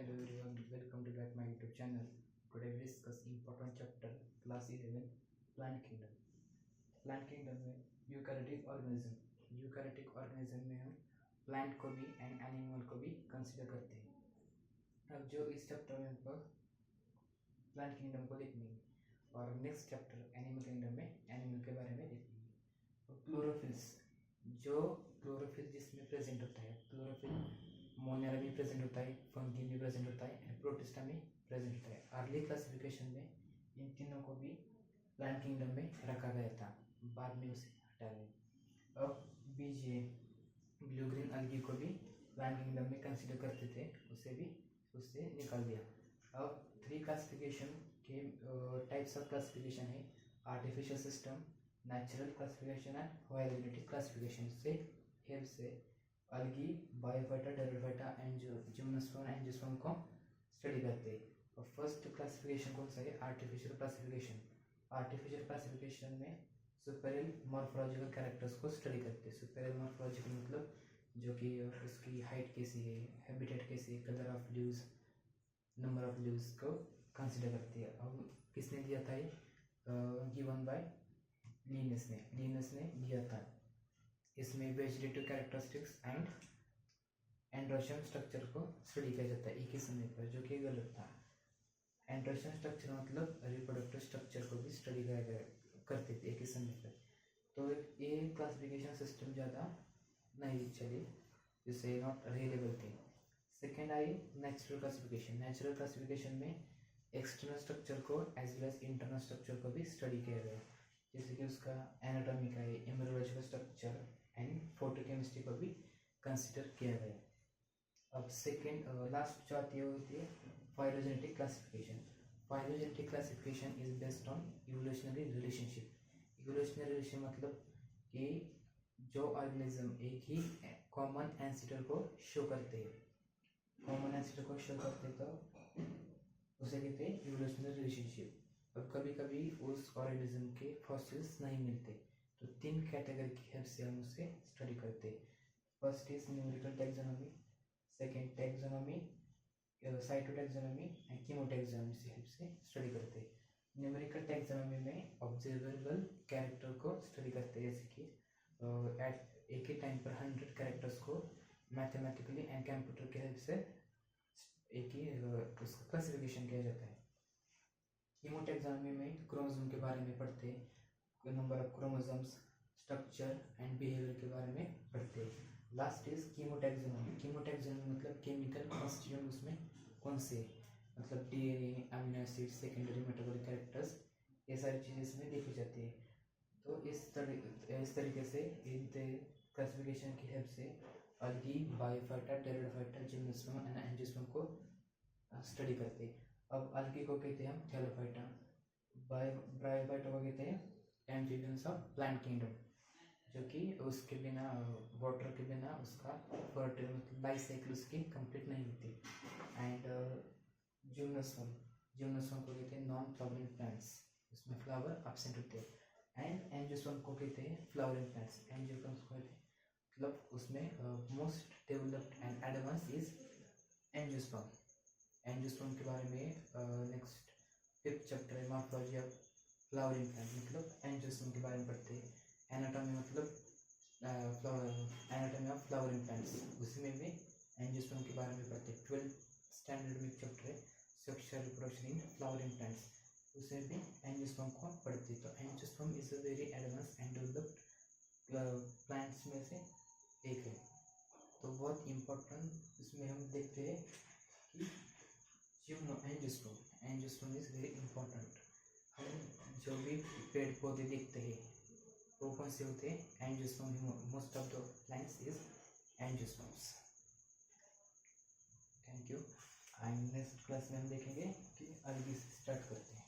Hello everyone, welcome to back my YouTube channel. Today we discuss important chapter class 11 Plant Kingdom. Plant Kingdom में eukaryotic organism में हम plant को भी and animal को भी consider करते हैं। अब जो इस चैप्टर में हम प्लांट किंगडम को देखेंगे और नेक्स्ट चैप्टर एनिमल किंगडम में एनिमल के बारे में देखेंगे। क्लोरोफिल्स, जो क्लोरोफिल जिसमें प्रेजेंट होता है, क्लोरोफिल मोनेरा में प्रेजेंट होता है, फंगी में प्रेजेंट होता है एंड प्रोटिस्टा में प्रेजेंट होता है। अर्ली क्लासिफिकेशन में इन तीनों को भी प्लांट किंगडम में रखा गया था, बाद में उसे हटा दिया। अब बीजे ब्लू ग्रीन अलगी को भी प्लांट किंगडम में कंसिडर करते थे, उसे भी उससे निकाल दिया। अब 3 क्लासिफिकेशन के टाइप्स ऑफ क्लासिफिकेशन है, artificial system, natural classification and biogenetic classification. से हेल्प से algae, bryophyta, pterophyta and gymnosperm and angiosperm को स्टडी करते हैं। और फर्स्ट क्लासिफिकेशन कौन सा है? Artificial classification. आर्टिफिशियल क्लासिफिकेशन में सुपेरियल मॉर्फोलॉजिकल कैरेक्टर्स को स्टडी करते हैं। सुपेरियल मॉर्फोलॉजिकल मतलब जो कि उसकी हाइट कैसी है, हैबिटेट कैसी है, colour of leaves, number of leaves को कंसिडर करती है। अब किसने दिया था ये? गिवन बाय लीनस ने दिया था। इसमें vegetative characteristics and androecium structure को स्टडी किया जाता है एक ही समय पर, जो कि गलत था। एंड्रोशियम स्ट्रक्चर मतलब रिप्रोडक्टिव स्ट्रक्चर को भी स्टडी करते थे एक ही समय पर। तो ये क्लासिफिकेशन सिस्टम ज़्यादा नहीं चली, जिससे नॉट रिलेबल थी। Second I natural classification. Natural classification में एक्सटर्नल स्ट्रक्चर को as well as internal structure को भी स्टडी किया गया, जैसे कि उसका एनाटॉमी का है, इम्यूनोलॉजिकल स्ट्रक्चर एंड फोटोकेमिस्ट्री को भी कंसिडर किया गया। अब सेकेंड लास्ट जो आती है phylogenetic classification. Phylogenetic classification is based on evolutionary relationship. Evolutionary relation मतलब कि जो ऑर्गेनिज्म एक ही कॉमन एंसेस्टर को शो करते हैं, कॉमन एंसेस्टर को शो करते तो उसे कहते हैं इवोल्यूशनरी रिलेशनशिप। अब कभी कभी उस ऑर्गेनिज्म के फॉसिल्स नहीं मिलते, तो 3 कैटेगरी की हेल्प से हम उसे स्टडी करते हैं। First is numerical taxonomy, second taxonomy, cytotaxonomy and कीमोटैक्सोनॉमी से हेल्प से स्टडी करते हैं। न्यूमेरिकल टैक्सोनॉमी में ऑब्जर्वेबल कैरेक्टर को स्टडी करते हैं, जैसे कि एट एक ही टाइम पर 100 कैरेक्टर्स को मैथमेटिकली एंड कंप्यूटर की हेल्प से एक ही उसका क्लासिफिकेशन किया जाता है। कीमोटैक्सोनॉमी में क्रोमोसोम के बारे में पढ़ते हैं, number of chromosomes, structure and behaviour के बारे में पढ़ते हैं। Last is कीमोटैक्सोनॉमी। कीमोटैक्सोनॉमी मतलब केमिकल कॉन्स्टिट्यूएंट उसमें कौन से, मतलब DNA, amino acid, secondary metabolic characters, ये सारी चीज़ें इसमें देखी जाती है। तो इस तरीके से इन क्लासिफिकेशन की हेल्प से algae, bryophyta, pteridophyta, gymnosperm and angiosperm को स्टडी करते हैं। अब अलगी को कहते हैं हम थैलोफाइटा, ब्रायोफाइटा को कहते हैं एम्फीबियंस ऑफ प्लांट किंगडम, जो कि उसके बिना, वाटर के बिना उसका लाइफ साइकिल उसकी कंप्लीट नहीं होती। एंड जिम्नोस्पर्म को कहते हैं नॉन फ्लावरिंग प्लांट्स, उसमें फ्लावर एब्सेंट होते हैं। एंड एंजियोस्पर्म को कहते हैं फ्लावरिंग प्लांट्स। एंजियोस्पर्म को कहते हैं मतलब उसमें most developed and advance is angiosperm. Angiosperm के बारे में नेक्स्ट 5th चैप्टर है मॉर्फोलॉजी ऑफ फ्लावरिंग प्लांट, मतलब एंजियोस्पर्म के बारे में पढ़ते हैं। एनाटॉमी मतलब एनाटॉमी ऑफ फ्लावरिंग प्लांट्स, उसमें भी एंजियोस्पर्म के बारे में पढ़ते हैं। 12th स्टैंडर्ड में चैप्टर है sexual reproduction in flowering plants, उसमें भी एंजियोस्पर्म को पढ़ते हैं। तो angiosperm is a very advance and developed plants में से एक है। तो बहुत इम्पोर्टेंट इसमें हम देखते हैं कि एंजियोस्पर्म इज वेरी इम्पोर्टेंट। हम जो भी पेड़ पौधे देखते हैं वो कौन से होते हैं? Angiosperm. Most of the plants is angiosperms. Thank you. And next class में हम देखेंगे कि अलगी से स्टार्ट करते हैं।